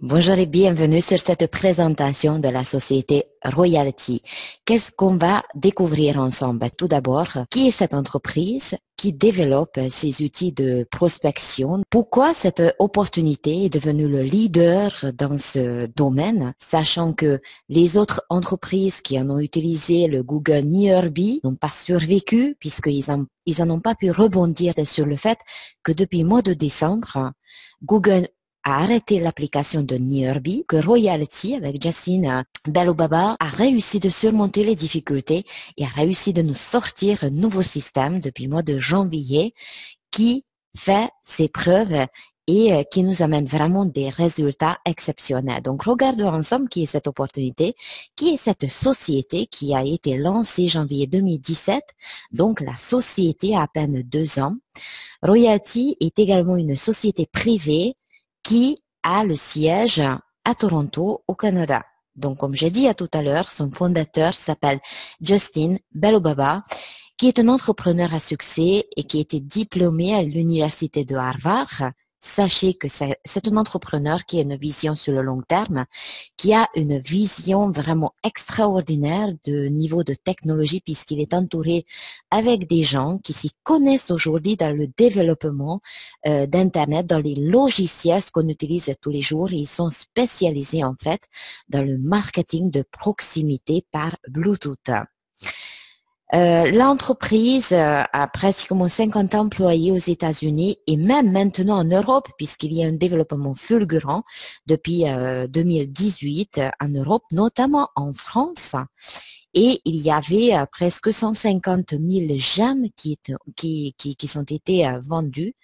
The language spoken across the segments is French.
Bonjour et bienvenue sur cette présentation de la société Royalty. Qu'est-ce qu'on va découvrir ensemble? Tout d'abord, qui est cette entreprise qui développe ces outils de prospection? Pourquoi cette opportunité est devenue le leader dans ce domaine, sachant que les autres entreprises qui en ont utilisé le Google Nearby n'ont pas survécu puisqu'ils en ont pas pu rebondir sur le fait que depuis le mois de décembre, Google a arrêté l'application de Nearby, que Royalty, avec Justine Belobaba, a réussi de surmonter les difficultés et a réussi de nous sortir un nouveau système depuis le mois de janvier qui fait ses preuves et qui nous amène vraiment des résultats exceptionnels. Donc, regardons ensemble qui est cette opportunité, qui est cette société qui a été lancée janvier 2017. Donc, la société a à peine 2 ans. Royalty est également une société privée qui a le siège à Toronto, au Canada. Donc, comme j'ai dit tout à l'heure, son fondateur s'appelle Justin Belobaba, qui est un entrepreneur à succès et qui a été diplômé à l'université de Harvard. Sachez que c'est un entrepreneur qui a une vision sur le long terme, qui a une vision vraiment extraordinaire de niveau de technologie puisqu'il est entouré avec des gens qui s'y connaissent aujourd'hui dans le développement d'Internet, dans les logiciels qu'on utilise tous les jours. Ils sont spécialisés en fait dans le marketing de proximité par Bluetooth. L'entreprise a pratiquement 50 employés aux États-Unis et même maintenant en Europe, puisqu'il y a un développement fulgurant depuis 2018 en Europe, notamment en France. Et il y avait presque 150 000 gemmes qui ont été vendus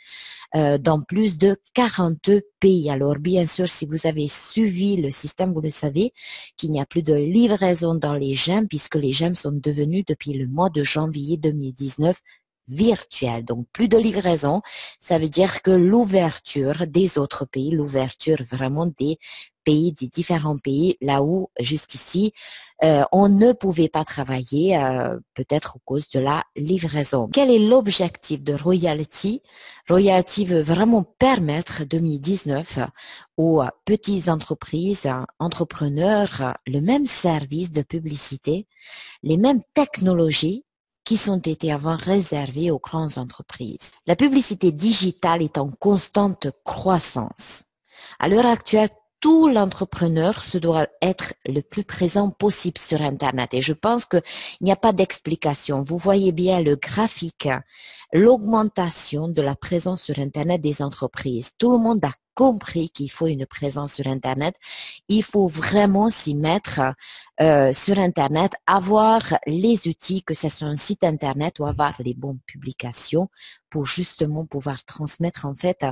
dans plus de 42 pays. Alors, bien sûr, si vous avez suivi le système, vous le savez qu'il n'y a plus de livraison dans les gemmes puisque les gemmes sont devenues depuis le mois de janvier 2019 virtuelles. Donc, plus de livraison, ça veut dire que l'ouverture des autres pays, l'ouverture vraiment des pays, des différents pays, là où jusqu'ici, on ne pouvait pas travailler, peut-être à cause de la livraison. Quel est l'objectif de Royalty? Royalty veut vraiment permettre 2019 aux petites entreprises, entrepreneurs, le même service de publicité, les mêmes technologies qui sont été avant réservées aux grandes entreprises. La publicité digitale est en constante croissance. À l'heure actuelle, tout l'entrepreneur se doit être le plus présent possible sur Internet. Et je pense qu'il n'y a pas d'explication. Vous voyez bien le graphique, l'augmentation de la présence sur Internet des entreprises. Tout le monde a compris qu'il faut une présence sur Internet. Il faut vraiment s'y mettre sur Internet, avoir les outils, que ce soit un site Internet ou avoir les bonnes publications pour justement pouvoir transmettre en fait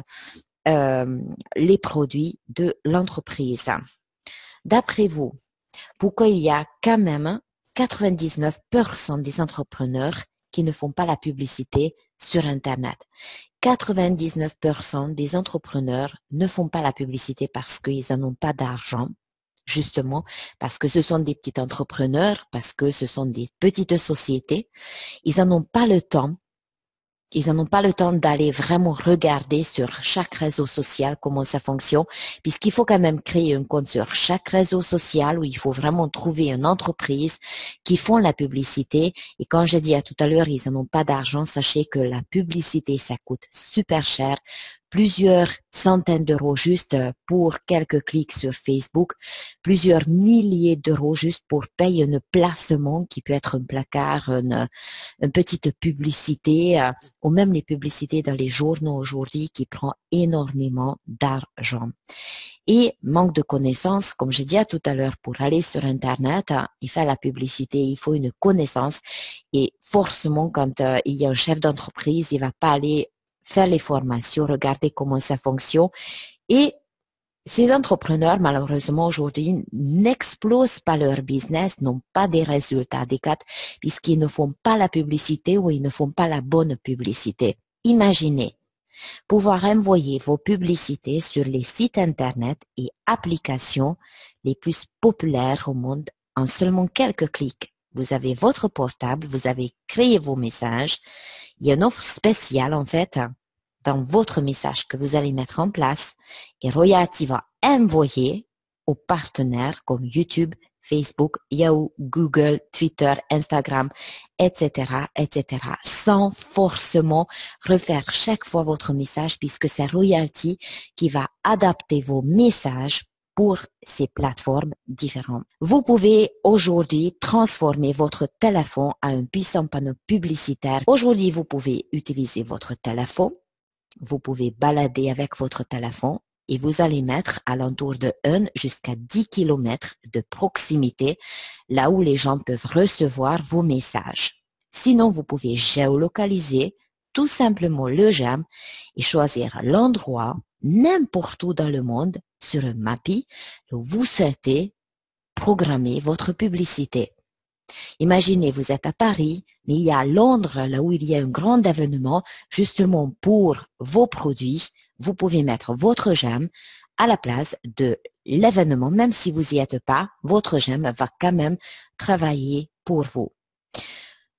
les produits de l'entreprise. D'après vous, pourquoi il y a quand même 99% des entrepreneurs qui ne font pas la publicité sur Internet? 99% des entrepreneurs ne font pas la publicité parce qu'ils n'en ont pas d'argent, justement, parce que ce sont des petits entrepreneurs, parce que ce sont des petites sociétés. Ils n'en ont pas le temps. Ils n'en ont pas le temps d'aller vraiment regarder sur chaque réseau social comment ça fonctionne, puisqu'il faut quand même créer un compte sur chaque réseau social où il faut vraiment trouver une entreprise qui font la publicité. Et quand j'ai dit tout à l'heure, ils n'en ont pas d'argent, sachez que la publicité, ça coûte super cher. Plusieurs centaines d'euros juste pour quelques clics sur Facebook, plusieurs milliers d'euros juste pour payer un placement qui peut être un placard, une petite publicité, ou même les publicités dans les journaux aujourd'hui qui prend énormément d'argent. Et manque de connaissances, comme j'ai dit tout à l'heure, pour aller sur Internet, il fait la publicité, il faut une connaissance. Et forcément, quand il y a un chef d'entreprise, il va pas aller faire les formations, regarder comment ça fonctionne. Et ces entrepreneurs, malheureusement, aujourd'hui, n'explosent pas leur business, n'ont pas des résultats adéquats, puisqu'ils ne font pas la publicité ou ils ne font pas la bonne publicité. Imaginez pouvoir envoyer vos publicités sur les sites Internet et applications les plus populaires au monde en seulement quelques clics. Vous avez votre portable, vous avez créé vos messages. Il y a une offre spéciale, en fait, dans votre message que vous allez mettre en place et Royalty va envoyer aux partenaires comme YouTube, Facebook, Yahoo, Google, Twitter, Instagram, etc., etc., sans forcément refaire chaque fois votre message puisque c'est Royalty qui va adapter vos messages pour ces plateformes différentes. Vous pouvez aujourd'hui transformer votre téléphone à un puissant panneau publicitaire. Aujourd'hui, vous pouvez utiliser votre téléphone, vous pouvez balader avec votre téléphone et vous allez mettre alentour de 1 jusqu'à 10 km de proximité, là où les gens peuvent recevoir vos messages. Sinon, vous pouvez géolocaliser tout simplement le j'aime et choisir l'endroit n'importe où dans le monde sur un mappy où vous souhaitez programmer votre publicité. Imaginez, vous êtes à Paris, mais il y a à Londres, là où il y a un grand événement, justement pour vos produits, vous pouvez mettre votre j'aime à la place de l'événement, même si vous n'y êtes pas, votre j'aime va quand même travailler pour vous.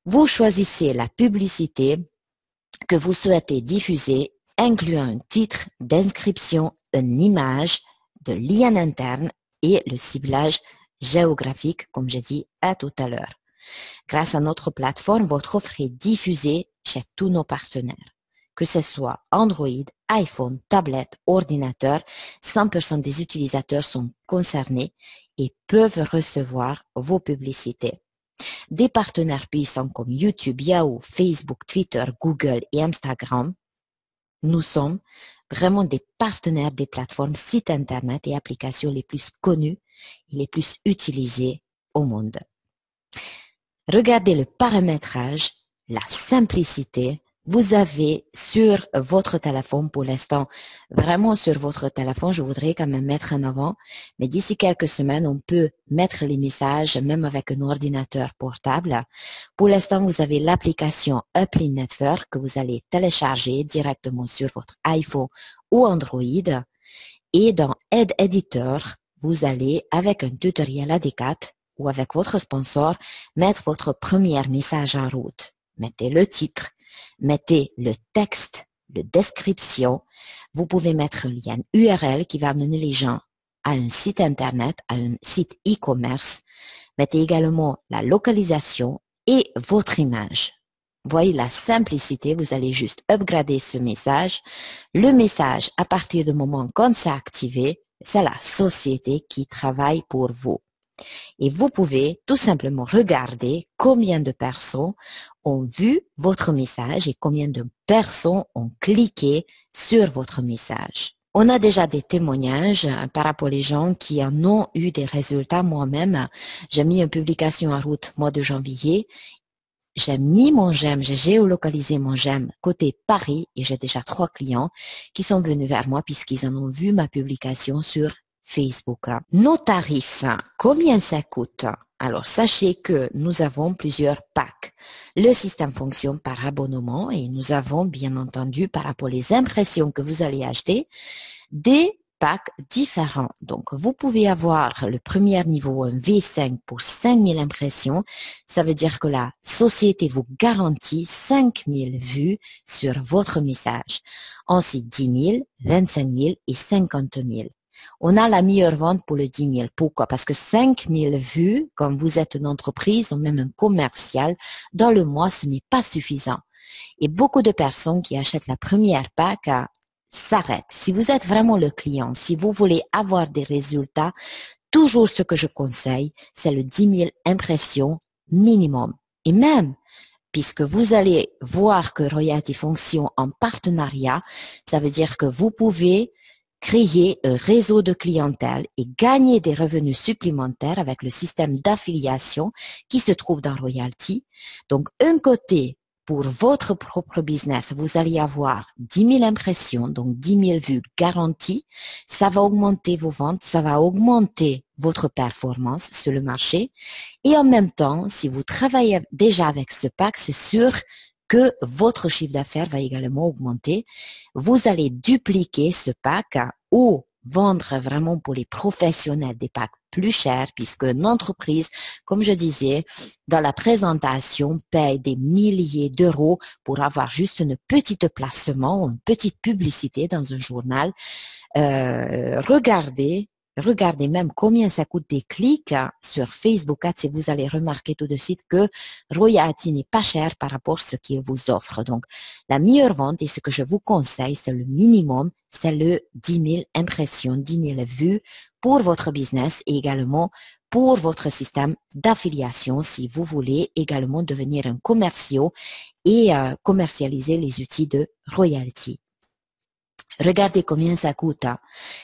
Vous choisissez la publicité que vous souhaitez diffuser, incluant un titre d'inscription, une image, de lien interne et le ciblage géographique, comme j'ai dit tout à l'heure. Grâce à notre plateforme, votre offre est diffusée chez tous nos partenaires. Que ce soit Android, iPhone, tablette, ordinateur, 100% des utilisateurs sont concernés et peuvent recevoir vos publicités. Des partenaires puissants comme YouTube, Yahoo, Facebook, Twitter, Google et Instagram, nous sommes vraiment des partenaires des plateformes sites internet et applications les plus connues et les plus utilisées au monde. Regardez le paramétrage, la simplicité. Vous avez sur votre téléphone, pour l'instant, vraiment sur votre téléphone, je voudrais quand même mettre en avant, mais d'ici quelques semaines, on peut mettre les messages même avec un ordinateur portable. Pour l'instant, vous avez l'application Uplink Network que vous allez télécharger directement sur votre iPhone ou Android. Et dans Ad Editor, vous allez, avec un tutoriel adéquat ou avec votre sponsor, mettre votre premier message en route. Mettez le titre, mettez le texte, la description. Vous pouvez mettre un lien URL qui va amener les gens à un site internet, à un site e-commerce. Mettez également la localisation et votre image. Voyez la simplicité, vous allez juste upgrader ce message. Le message, à partir du moment quand c'est activé, c'est la société qui travaille pour vous. Et vous pouvez tout simplement regarder combien de personnes ont vu votre message et combien de personnes ont cliqué sur votre message. On a déjà des témoignages par rapport aux gens qui en ont eu des résultats. Moi-même, j'ai mis une publication en route mois de janvier. J'ai mis mon j'aime, j'ai géolocalisé mon j'aime côté Paris et j'ai déjà 3 clients qui sont venus vers moi puisqu'ils en ont vu ma publication sur Facebook. Nos tarifs, combien ça coûte? Alors, sachez que nous avons plusieurs packs. Le système fonctionne par abonnement et nous avons, bien entendu, par rapport aux impressions que vous allez acheter, des packs différents. Donc, vous pouvez avoir le premier niveau, un V5 pour 5000 impressions. Ça veut dire que la société vous garantit 5000 vues sur votre message. Ensuite, 10 000, 25 000 et 50 000. On a la meilleure vente pour le 10 000. Pourquoi? Parce que 5 000 vues, quand vous êtes une entreprise ou même un commercial, dans le mois, ce n'est pas suffisant. Et beaucoup de personnes qui achètent la première pack s'arrêtent. Si vous êtes vraiment le client, si vous voulez avoir des résultats, toujours ce que je conseille, c'est le 10 000 impressions minimum. Et même, puisque vous allez voir que Royalty fonctionne en partenariat, ça veut dire que vous pouvez créer un réseau de clientèle et gagner des revenus supplémentaires avec le système d'affiliation qui se trouve dans Royalty. Donc, un côté, pour votre propre business, vous allez avoir 10 000 impressions, donc 10 000 vues garanties. Ça va augmenter vos ventes, ça va augmenter votre performance sur le marché. Et en même temps, si vous travaillez déjà avec ce pack, c'est sûr que votre chiffre d'affaires va également augmenter. Vous allez dupliquer ce pack ou vendre vraiment pour les professionnels des packs plus chers puisque une entreprise, comme je disais, dans la présentation, paye des milliers d'euros pour avoir juste une petite placement ou une petite publicité dans un journal. Regardez même combien ça coûte des clics sur Facebook Ads et vous allez remarquer tout de suite que Royalty n'est pas cher par rapport à ce qu'il vous offre. Donc, la meilleure vente et ce que je vous conseille, c'est le minimum, c'est le 10 000 impressions, 10 000 vues pour votre business et également pour votre système d'affiliation si vous voulez également devenir un commercial et commercialiser les outils de Royalty. Regardez combien ça coûte.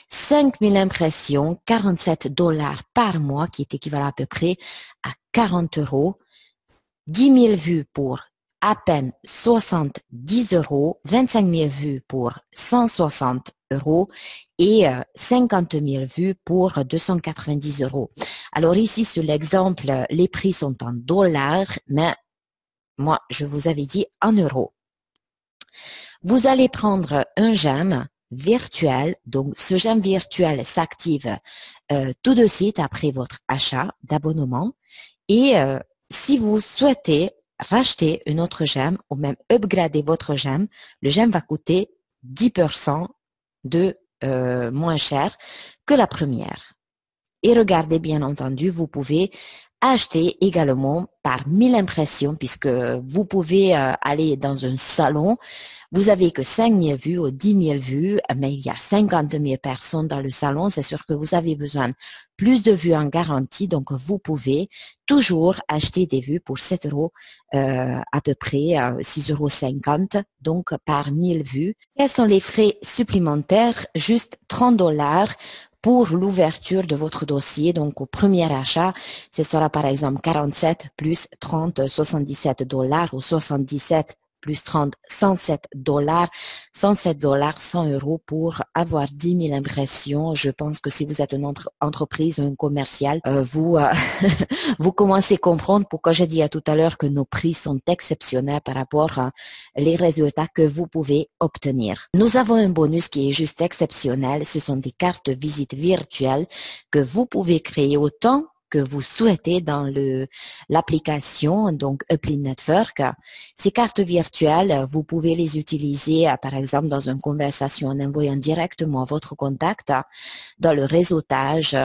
5 000 impressions, 47 $ par mois, qui est équivalent à peu près à 40 €. 10 000 vues pour à peine 70 €, 25 000 vues pour 160 € et 50 000 vues pour 290 €. Alors ici, sur l'exemple, les prix sont en dollars, mais moi, je vous avais dit en euros. Vous allez prendre un j'aime virtuel. Donc, ce j'aime virtuel s'active tout de suite après votre achat d'abonnement. Et si vous souhaitez racheter une autre j'aime ou même upgrader votre j'aime, le j'aime va coûter 10% de moins cher que la première. Et regardez, bien entendu, vous pouvez acheter également par 1000 impressions puisque vous pouvez aller dans un salon. Vous avez que 5 000 vues ou 10 000 vues, mais il y a 50 000 personnes dans le salon. C'est sûr que vous avez besoin de plus de vues en garantie. Donc, vous pouvez toujours acheter des vues pour 7 € à peu près, 6,50 €, donc par 1000 vues. Quels sont les frais supplémentaires? Juste 30 $ pour l'ouverture de votre dossier. Donc, au premier achat, ce sera par exemple 47 plus 30, 77 $ ou 77 plus 30, 107 $, 107 $, 100 € pour avoir 10 000 impressions. Je pense que si vous êtes une entreprise ou un commercial, vous commencez à comprendre pourquoi j'ai dit tout à l'heure que nos prix sont exceptionnels par rapport à les résultats que vous pouvez obtenir. Nous avons un bonus qui est juste exceptionnel. Ce sont des cartes de visite virtuelles que vous pouvez créer autant que vous souhaitez dans l'application, donc Uplink Network. Ces cartes virtuelles, vous pouvez les utiliser, par exemple, dans une conversation en envoyant directement votre contact dans le réseautage,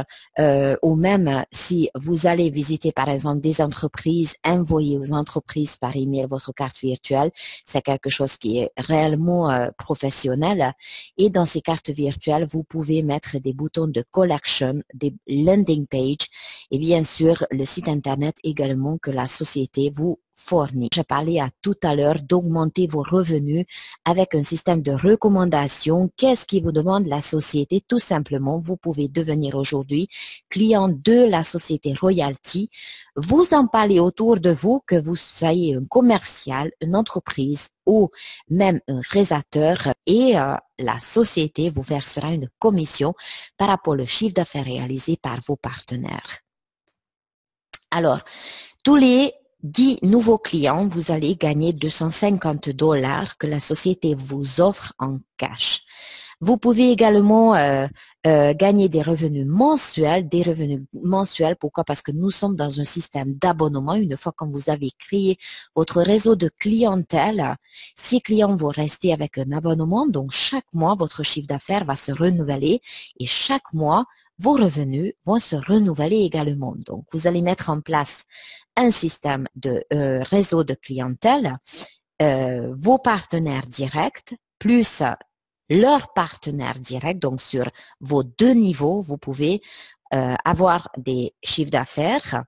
ou même si vous allez visiter, par exemple, des entreprises, envoyer aux entreprises par email votre carte virtuelle. C'est quelque chose qui est réellement professionnel. Et dans ces cartes virtuelles, vous pouvez mettre des boutons de collection, des landing pages, et bien sûr, le site Internet également que la société vous fournit. Je parlais tout à l'heure d'augmenter vos revenus avec un système de recommandation. Qu'est-ce qui vous demande la société? Tout simplement, vous pouvez devenir aujourd'hui client de la société Royalty. Vous en parlez autour de vous, que vous soyez un commercial, une entreprise ou même un réalisateur, et la société vous versera une commission par rapport au chiffre d'affaires réalisé par vos partenaires. Alors, tous les 10 nouveaux clients, vous allez gagner 250 $ que la société vous offre en cash. Vous pouvez également gagner des revenus mensuels. Pourquoi? Parce que nous sommes dans un système d'abonnement. Une fois que vous avez créé votre réseau de clientèle, ces clients vont rester avec un abonnement. Donc, chaque mois, votre chiffre d'affaires va se renouveler et chaque mois, vos revenus vont se renouveler également. Donc, vous allez mettre en place un système de réseau de clientèle, vos partenaires directs, plus leurs partenaires directs. Donc, sur vos deux niveaux, vous pouvez avoir des chiffres d'affaires.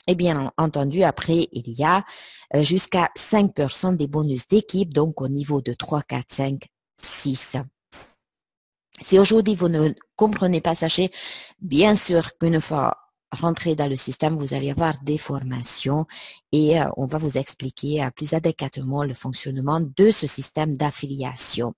Et bien entendu, après, il y a jusqu'à 5% des bonus d'équipe, donc au niveau de 3, 4, 5, 6. Si aujourd'hui vous ne comprenez pas, sachez bien sûr qu'une fois rentré dans le système, vous allez avoir des formations et on va vous expliquer plus adéquatement le fonctionnement de ce système d'affiliation.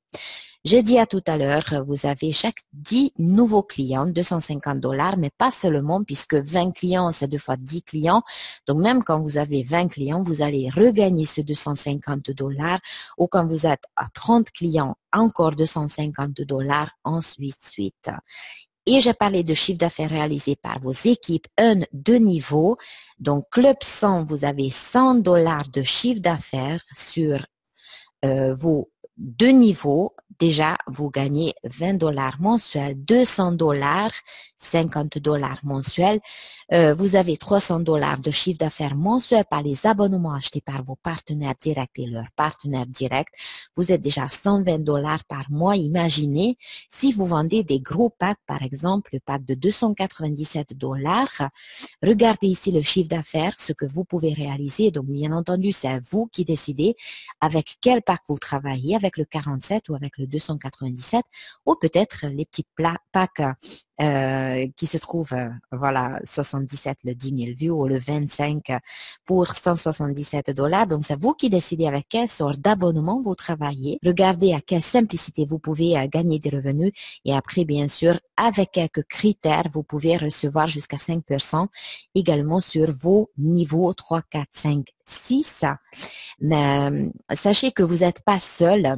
J'ai dit tout à l'heure, vous avez chaque 10 nouveaux clients, 250 $, mais pas seulement, puisque 20 clients, c'est 2 fois 10 clients. Donc, même quand vous avez 20 clients, vous allez regagner ce 250 $, ou quand vous êtes à 30 clients, encore 250 $, ensuite. Et j'ai parlé de chiffre d'affaires réalisé par vos équipes 1 de niveau. Donc, Club 100, vous avez 100 $ de chiffre d'affaires sur vos deux niveaux. déjà, vous gagnez 20 dollars mensuels, 200 dollars, 50 dollars mensuels. Vous avez 300 dollars de chiffre d'affaires mensuel par les abonnements achetés par vos partenaires directs et leurs partenaires directs. Vous êtes déjà 120 dollars par mois. Imaginez si vous vendez des gros packs, par exemple, le pack de 297 dollars. Regardez ici le chiffre d'affaires, ce que vous pouvez réaliser. Donc, bien entendu, c'est vous qui décidez avec quel pack vous travaillez, avec le 47 ou avec le 297, ou peut-être les petites packs qui se trouvent, voilà, 77, le 10 000 vues, ou le 25 pour 177 dollars. Donc, c'est vous qui décidez avec quelle sorte d'abonnement vous travaillez. Regardez à quelle simplicité vous pouvez gagner des revenus. Et après, bien sûr, avec quelques critères, vous pouvez recevoir jusqu'à 5% également sur vos niveaux 3, 4, 5, 6. Mais sachez que vous n'êtes pas seul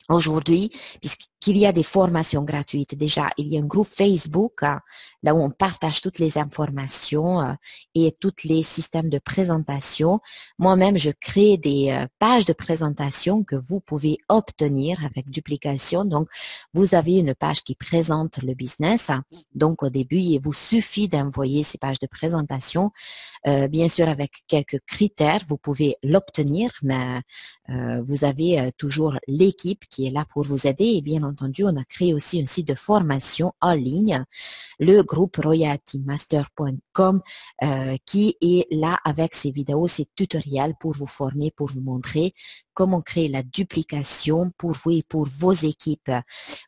aujourd'hui, puisqu'il y a des formations gratuites. Déjà, il y a un groupe Facebook là où on partage toutes les informations et tous les systèmes de présentation. Moi-même, je crée des pages de présentation que vous pouvez obtenir avec duplication. Donc, vous avez une page qui présente le business. Donc, au début, il vous suffit d'envoyer ces pages de présentation. Bien sûr, avec quelques critères, vous pouvez l'obtenir, mais vous avez toujours l'équipe qui est là pour vous aider. Et bien entendu, on a créé aussi un site de formation en ligne, le groupe royaltymaster.com, qui est là avec ses vidéos, ses tutoriels pour vous former, pour vous montrer comment créer la duplication pour vous et pour vos équipes.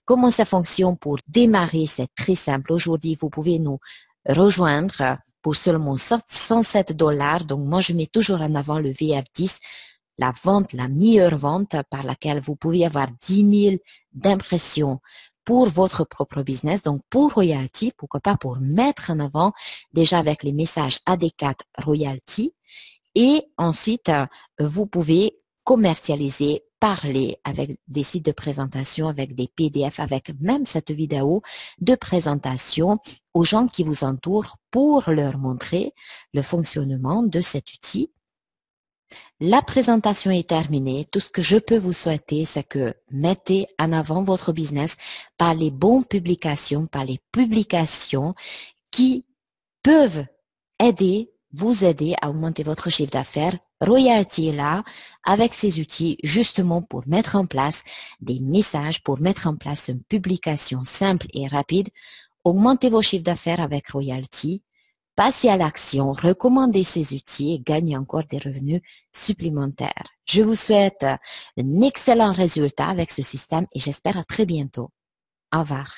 Comment ça fonctionne pour démarrer? C'est très simple. Aujourd'hui, vous pouvez nous rejoindre pour seulement 107 dollars. Donc, moi, je mets toujours en avant le VF10, la vente, la meilleure vente par laquelle vous pouvez avoir 10 000 d'impressions pour votre propre business. Donc, pour Royalty, pourquoi pas pour mettre en avant déjà avec les messages AD4 Royalty. Et ensuite, vous pouvez commercialiser, parler avec des sites de présentation, avec des PDF, avec même cette vidéo de présentation aux gens qui vous entourent pour leur montrer le fonctionnement de cet outil. La présentation est terminée. Tout ce que je peux vous souhaiter, c'est que mettez en avant votre business par les bonnes publications, par les publications qui peuvent vous aider à augmenter votre chiffre d'affaires. Royalty est là avec ses outils justement pour mettre en place des messages, pour mettre en place une publication simple et rapide. Augmentez vos chiffres d'affaires avec Royalty. Passez à l'action, recommandez ces outils et gagnez encore des revenus supplémentaires. Je vous souhaite un excellent résultat avec ce système et j'espère à très bientôt. Au revoir.